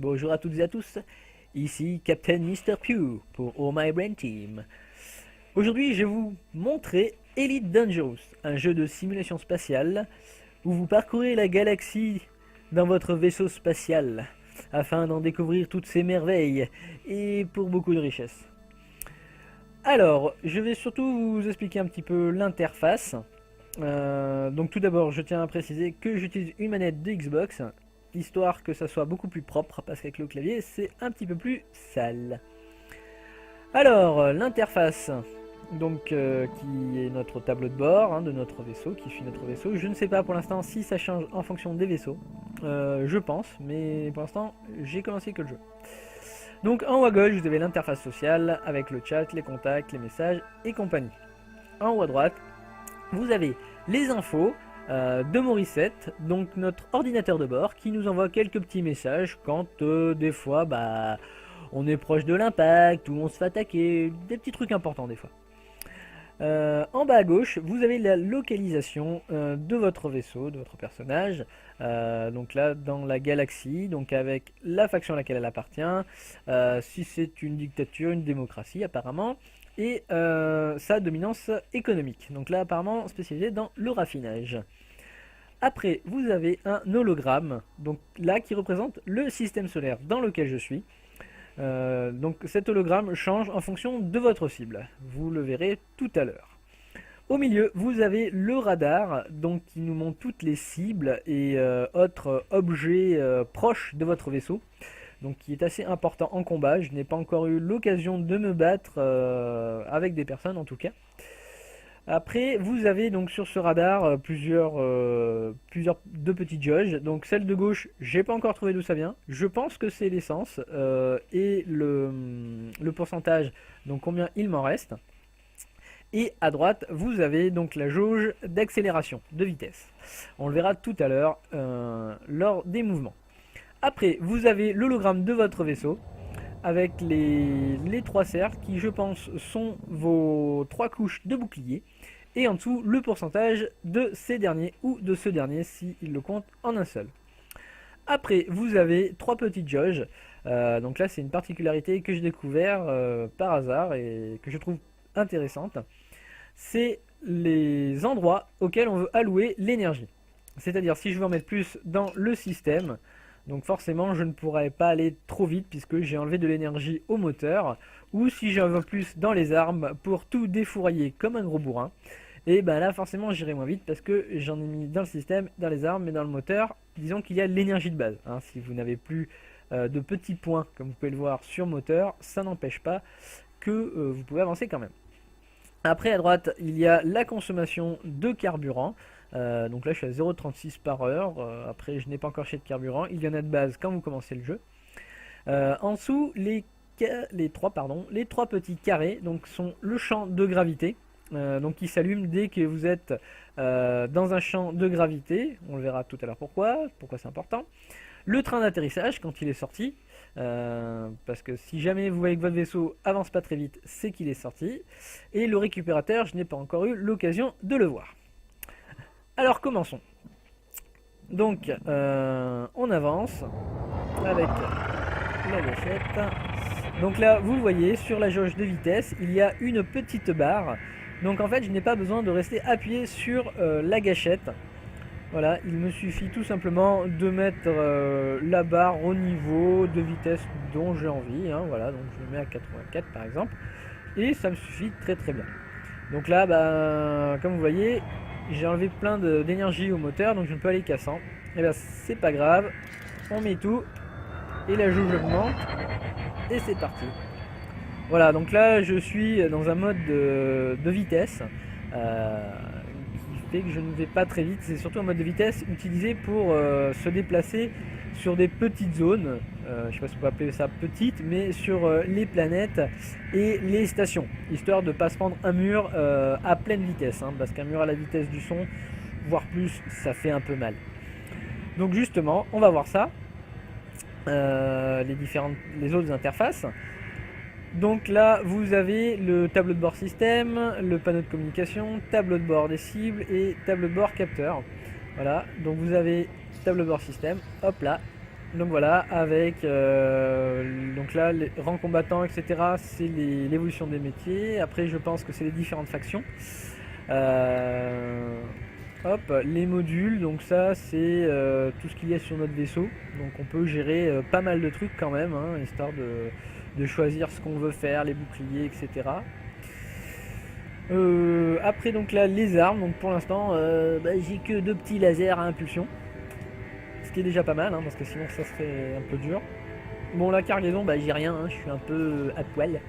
Bonjour à toutes et à tous, ici Captain Mr. Pew pour All My Brain Team. Aujourd'hui je vais vous montrer Elite Dangerous, un jeu de simulation spatiale où vous parcourez la galaxie dans votre vaisseau spatial afin d'en découvrir toutes ses merveilles et pour beaucoup de richesses. Alors, je vais surtout vous expliquer un petit peu l'interface. Donc tout d'abord, je tiens à préciser que j'utilise une manette de Xbox, histoire que ça soit beaucoup plus propre, parce qu'avec le clavier, c'est un petit peu plus sale. Alors, l'interface, donc qui est notre tableau de bord de notre vaisseau, qui suit notre vaisseau. Je ne sais pas pour l'instant si ça change en fonction des vaisseaux. Je pense, mais pour l'instant, j'ai commencé que le jeu. Donc en haut à gauche, vous avez l'interface sociale avec le chat, les contacts, les messages et compagnie. En haut à droite, vous avez les infos de Morissette, donc notre ordinateur de bord, qui nous envoie quelques petits messages quand des fois on est proche de l'impact ou on se fait attaquer, des petits trucs importants des fois. En bas à gauche, vous avez la localisation de votre vaisseau, de votre personnage, donc là dans la galaxie, donc avec la faction à laquelle elle appartient, si c'est une dictature, une démocratie apparemment, et sa dominance économique, donc là apparemment spécialisé dans le raffinage. Après, vous avez un hologramme, donc là qui représente le système solaire dans lequel je suis. Donc cet hologramme change en fonction de votre cible, vous le verrez tout à l'heure. Au milieu, vous avez le radar, donc qui nous montre toutes les cibles et autres objets proches de votre vaisseau, donc qui est assez important en combat. Je n'ai pas encore eu l'occasion de me battre avec des personnes en tout cas. Après, vous avez donc sur ce radar plusieurs deux petites jauges. Donc celle de gauche, j'ai pas encore trouvé d'où ça vient. Je pense que c'est l'essence et le pourcentage, donc combien il m'en reste. Et à droite, vous avez donc la jauge d'accélération, de vitesse. On le verra tout à l'heure lors des mouvements. Après, vous avez l'hologramme de votre vaisseau avec les trois cercles qui, je pense, sont vos trois couches de bouclier. Et en dessous, le pourcentage de ces derniers ou de ce dernier s'il le compte en un seul. Après, vous avez trois petites jauges. Donc là, c'est une particularité que j'ai découvert par hasard et que je trouve intéressante. C'est les endroits auxquels on veut allouer l'énergie. C'est-à-dire, si je veux en mettre plus dans le système, donc forcément je ne pourrais pas aller trop vite puisque j'ai enlevé de l'énergie au moteur, ou si j'en veux plus dans les armes pour tout défourailler comme un gros bourrin, et ben là forcément j'irai moins vite parce que j'en ai mis dans le système, dans les armes, mais dans le moteur, disons qu'il y a l'énergie de base. Si vous n'avez plus de petits points comme vous pouvez le voir sur moteur, ça n'empêche pas que vous pouvez avancer quand même. Après à droite il y a la consommation de carburant. Donc là je suis à 0,36 par heure. Après je n'ai pas encore acheté de carburant, il y en a de base quand vous commencez le jeu. En dessous les trois petits carrés donc sont le champ de gravité, donc qui s'allume dès que vous êtes dans un champ de gravité. On le verra tout à l'heure pourquoi c'est important. Le train d'atterrissage quand il est sorti, parce que si jamais vous voyez que votre vaisseau avance pas très vite, c'est qu'il est sorti. Et le récupérateur, je n'ai pas encore eu l'occasion de le voir. Alors commençons. Donc on avance avec la gâchette. Donc là vous voyez sur la jauge de vitesse il y a une petite barre. Donc en fait je n'ai pas besoin de rester appuyé sur la gâchette. Voilà, il me suffit tout simplement de mettre la barre au niveau de vitesse dont j'ai envie. Voilà, donc je le mets à 84 par exemple. Et ça me suffit très très bien. Donc là, comme vous voyez, j'ai enlevé plein d'énergie au moteur, donc je ne peux aller qu'à 100. Et bien c'est pas grave, on met tout, et la jauge augmente, et c'est parti. Voilà, donc là je suis dans un mode de vitesse, qui fait que je ne vais pas très vite. C'est surtout un mode de vitesse utilisé pour se déplacer sur des petites zones, je ne sais pas si on peut appeler ça petite, mais sur les planètes et les stations, histoire de ne pas se prendre un mur à pleine vitesse, parce qu'un mur à la vitesse du son, voire plus, ça fait un peu mal. Donc justement, on va voir ça, les autres interfaces. Donc là, vous avez le tableau de bord système, le panneau de communication, tableau de bord des cibles et tableau de bord capteur. Voilà, donc vous avez tableau de bord système, hop là, Donc voilà, avec donc là les rangs combattants, etc. C'est l'évolution des métiers. Après, je pense que c'est les différentes factions. Euh, Hop, les modules, donc ça c'est tout ce qu'il y a sur notre vaisseau. Donc on peut gérer pas mal de trucs quand même, hein, histoire de choisir ce qu'on veut faire, les boucliers, etc. Après donc là les armes, donc pour l'instant j'ai que 2 petits lasers à impulsion. Ce qui est déjà pas mal, hein, parce que sinon ça serait un peu dur. Bon, la cargaison, j'ai rien, hein, je suis un peu à poil.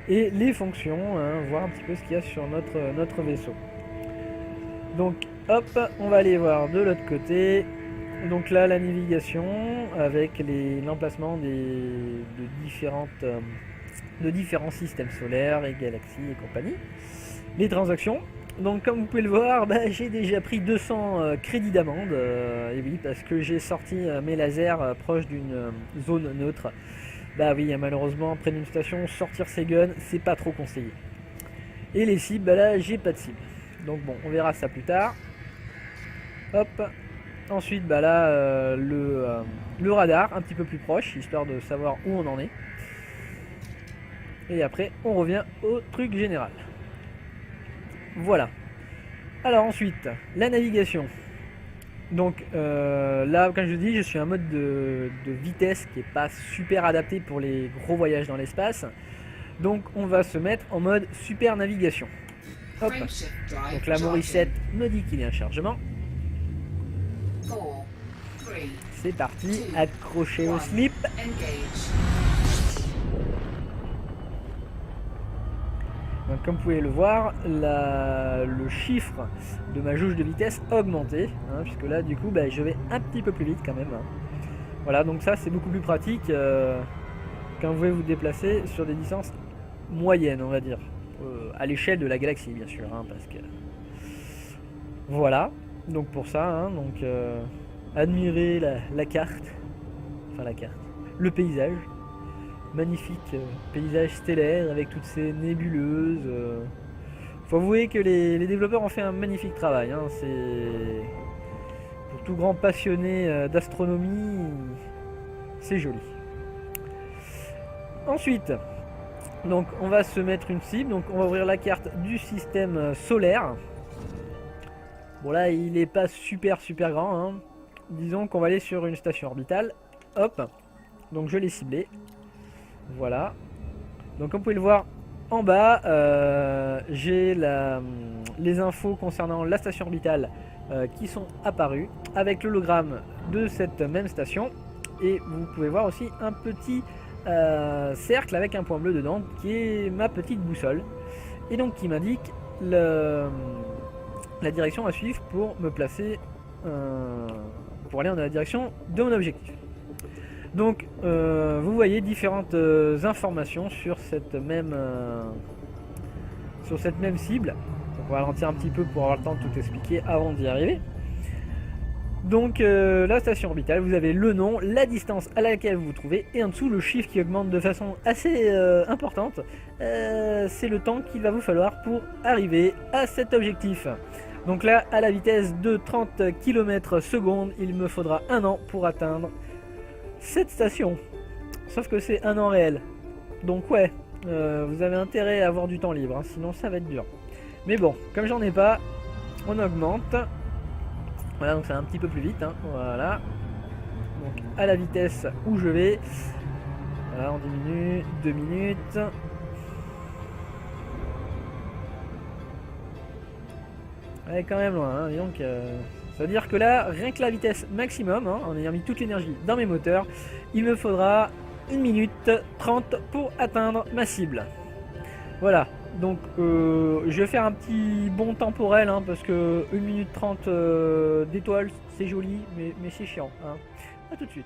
Et les fonctions, hein, voir un petit peu ce qu'il y a sur notre vaisseau. Donc hop, on va aller voir de l'autre côté. Donc là la navigation avec l'emplacement de différents systèmes solaires et galaxies et compagnie. Les transactions. Donc comme vous pouvez le voir, j'ai déjà pris 200 crédits d'amende. Et oui, parce que j'ai sorti mes lasers proches d'une zone neutre. Bah oui, malheureusement, près d'une station, sortir ses guns, c'est pas trop conseillé. Et les cibles, là, j'ai pas de cible. Donc bon, on verra ça plus tard. Hop. Ensuite, là, le radar, un petit peu plus proche, histoire de savoir où on en est. Et après, on revient au truc général. Voilà. Alors ensuite, la navigation. Donc là, comme je dis, je suis un mode de vitesse qui n'est pas super adapté pour les gros voyages dans l'espace. Donc on va se mettre en mode super navigation. Hop. Donc la Morissette me dit qu'il y a un chargement. C'est parti, accrochez au slip. Donc, comme vous pouvez le voir, le chiffre de ma jauge de vitesse a augmenté, hein, puisque là du coup je vais un petit peu plus vite quand même. Hein. Voilà, donc ça c'est beaucoup plus pratique quand vous voulez vous déplacer sur des distances moyennes, on va dire, à l'échelle de la galaxie bien sûr, hein, parce que voilà. Donc pour ça, hein, admirez la carte, enfin la carte, le paysage. Magnifique paysage stellaire avec toutes ces nébuleuses. Faut avouer que les développeurs ont fait un magnifique travail. Hein. C'est pour tout grand passionné d'astronomie, c'est joli. Ensuite, donc on va se mettre une cible. Donc on va ouvrir la carte du système solaire. Bon là, il n'est pas super grand. Hein. Disons qu'on va aller sur une station orbitale. Hop. Donc je l'ai ciblé. Voilà. Donc comme vous pouvez le voir en bas, j'ai les infos concernant la station orbitale qui sont apparues avec l'hologramme de cette même station. Et vous pouvez voir aussi un petit cercle avec un point bleu dedans qui est ma petite boussole. Et donc qui m'indique la direction à suivre pour me placer, pour aller dans la direction de mon objectif. Donc vous voyez différentes informations sur cette même cible. Donc, on va ralentir un petit peu pour avoir le temps de tout expliquer avant d'y arriver. Donc la station orbitale, vous avez le nom, la distance à laquelle vous vous trouvez et en dessous le chiffre qui augmente de façon assez importante. C'est le temps qu'il va vous falloir pour arriver à cet objectif. Donc là, à la vitesse de 30 km/s, il me faudra 1 an pour atteindre cette station. Sauf que c'est 1 an réel. Donc ouais, vous avez intérêt à avoir du temps libre, hein, sinon ça va être dur. Mais bon, comme j'en ai pas, on augmente. Voilà, donc c'est un petit peu plus vite. Hein, voilà. Donc à la vitesse où je vais. Voilà, on diminue. 2 minutes. Ouais, quand même loin. Hein, donc, ça veut dire que là, rien que la vitesse maximum, hein, en ayant mis toute l'énergie dans mes moteurs, il me faudra 1 minute 30 pour atteindre ma cible. Voilà, donc je vais faire un petit bond temporel, hein, parce que 1 minute 30 d'étoiles, c'est joli, mais c'est chiant. Hein. A tout de suite.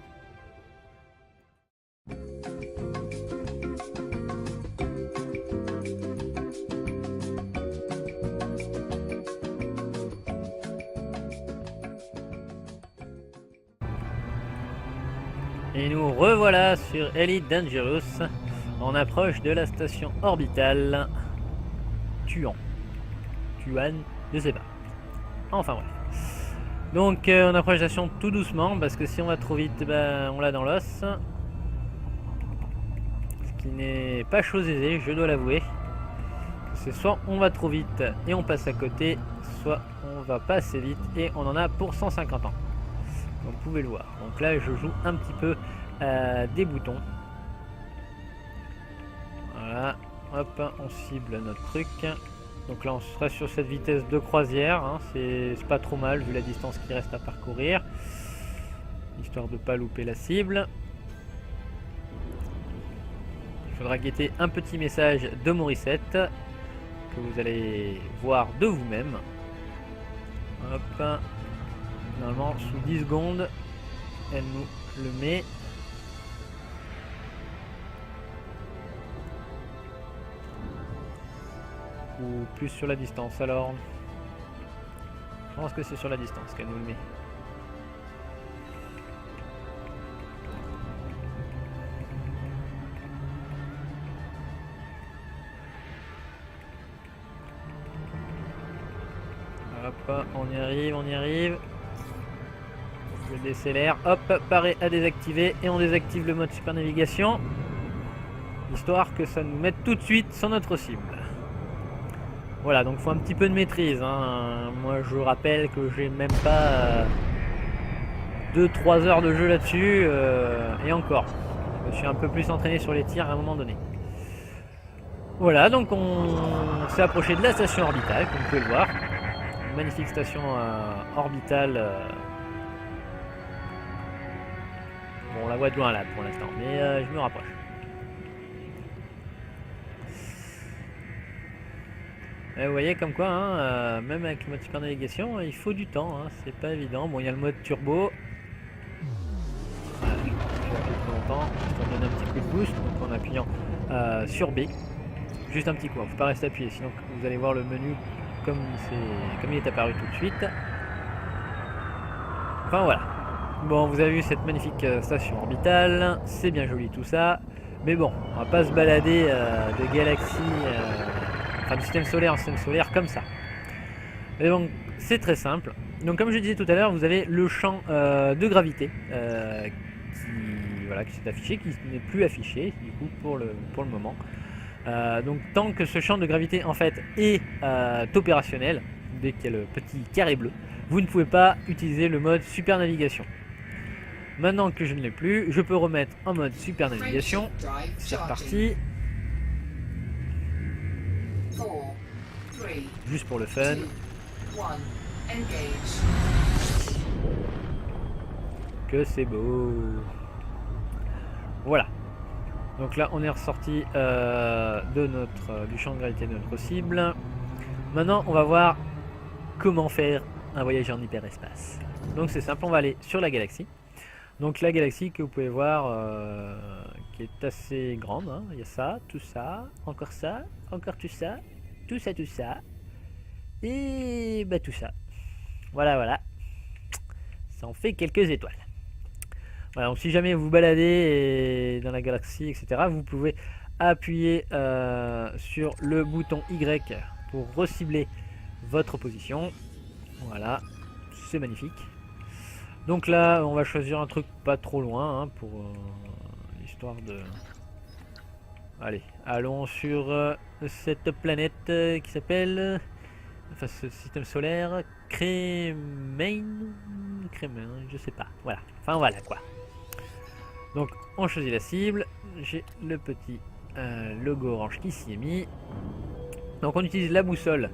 Et nous revoilà sur Elite Dangerous. On approche de la station orbitale Tuan, je sais pas. Enfin bref. Donc on approche la station tout doucement parce que si on va trop vite, ben, on l'a dans l'os. Ce qui n'est pas chose aisée, je dois l'avouer. C'est soit on va trop vite et on passe à côté, soit on va pas assez vite et on en a pour 150 ans. Comme vous pouvez le voir. Donc là je joue un petit peu des boutons. Voilà, hop, on cible notre truc. Donc là on sera sur cette vitesse de croisière, hein. C'est pas trop mal vu la distance qui reste à parcourir. Histoire de ne pas louper la cible. Il faudra guetter un petit message de Morissette que vous allez voir de vous-même. Hop. Normalement sous 10 secondes, elle nous le met. Ou plus sur la distance alors. Je pense que c'est sur la distance qu'elle nous le met. Hop, on y arrive, on y arrive. Je décélère, hop, pareil à désactiver et on désactive le mode super navigation. Histoire que ça nous mette tout de suite sur notre cible. Voilà, donc il faut un petit peu de maîtrise, hein. Moi je rappelle que j'ai même pas 2-3 heures de jeu là-dessus, et encore. Je me suis un peu plus entraîné sur les tirs à un moment donné. Voilà, donc on s'est approché de la station orbitale, comme vous pouvez le voir. Une magnifique station orbitale. Bon, on la voit de loin là pour l'instant, mais je me rapproche. Et vous voyez comme quoi, hein, même avec le mode super navigation, il faut du temps, hein, c'est pas évident. Bon, il y a le mode turbo. Voilà, je appuie trop longtemps, ça donne un petit coup de boost, donc en appuyant sur B. Juste un petit coup, il ne faut pas rester appuyé, sinon vous allez voir le menu comme il est apparu tout de suite. Enfin voilà. Bon, vous avez vu cette magnifique station orbitale, c'est bien joli tout ça. Mais bon, on va pas se balader de galaxies, enfin du système solaire en système solaire comme ça. Et donc c'est très simple. Donc comme je disais tout à l'heure, vous avez le champ de gravité qui s'est affiché, qui n'est plus affiché du coup pour le moment. Donc tant que ce champ de gravité en fait est opérationnel, dès qu'il y a le petit carré bleu, vous ne pouvez pas utiliser le mode super navigation. Maintenant que je ne l'ai plus, je peux remettre en mode super navigation. C'est reparti. Juste pour le fun. Que c'est beau. Voilà. Donc là on est ressorti du champ de gravité de notre cible. Maintenant on va voir comment faire un voyage en hyperespace. Donc c'est simple, on va aller sur la galaxie. Donc la galaxie que vous pouvez voir qui est assez grande, hein. Il y a ça, tout ça, encore tout ça, tout ça, tout ça. Et bah tout ça. Voilà. Ça en fait quelques étoiles. Voilà, donc si jamais vous baladez dans la galaxie, etc., vous pouvez appuyer sur le bouton Y pour recibler votre position. Voilà, c'est magnifique. Donc là, on va choisir un truc pas trop loin, hein, pour l'histoire de... Allez, allons sur cette planète qui s'appelle... Enfin, ce système solaire, Crémain, je sais pas, voilà. Enfin voilà quoi. Donc on choisit la cible, j'ai le petit logo orange qui s'y est mis. Donc on utilise la boussole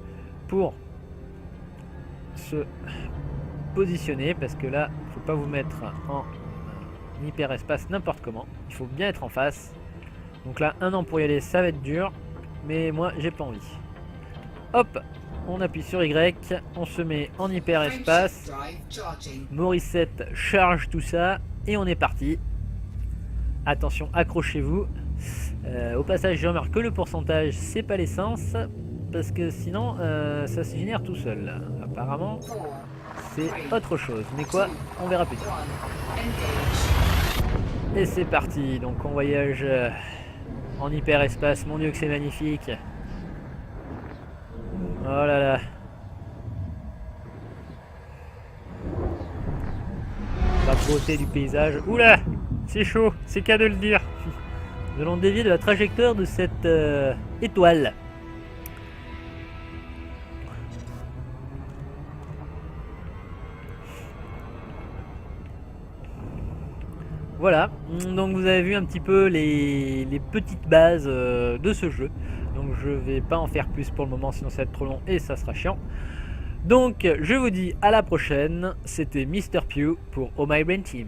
pour se positionner, parce que là il ne faut pas vous mettre en hyperespace n'importe comment, il faut bien être en face. Donc là un an pour y aller ça va être dur, mais moi j'ai pas envie. Hop, on appuie sur Y, on se met en hyperespace, Morissette charge tout ça et on est parti. Attention, accrochez-vous. Au passage, je remarque que le pourcentage, c'est pas l'essence, parce que sinon, ça se génère tout seul. Apparemment, c'est autre chose. Mais quoi, on verra plus tard. Et c'est parti. Donc, on voyage en hyperespace. Mon Dieu, que c'est magnifique. Oh là là. beauté du paysage. Oula, c'est chaud, c'est qu'à de le dire. Nous allons dévier de la trajectoire de cette étoile. Voilà, donc vous avez vu un petit peu les petites bases de ce jeu. Donc je vais pas en faire plus pour le moment, sinon ça va être trop long et ça sera chiant. Donc je vous dis à la prochaine, c'était Mr. Pew pour Oh My Brain Team.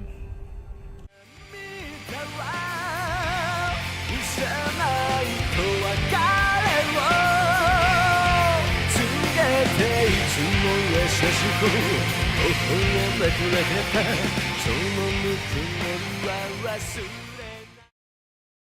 そのぬくもりは忘れ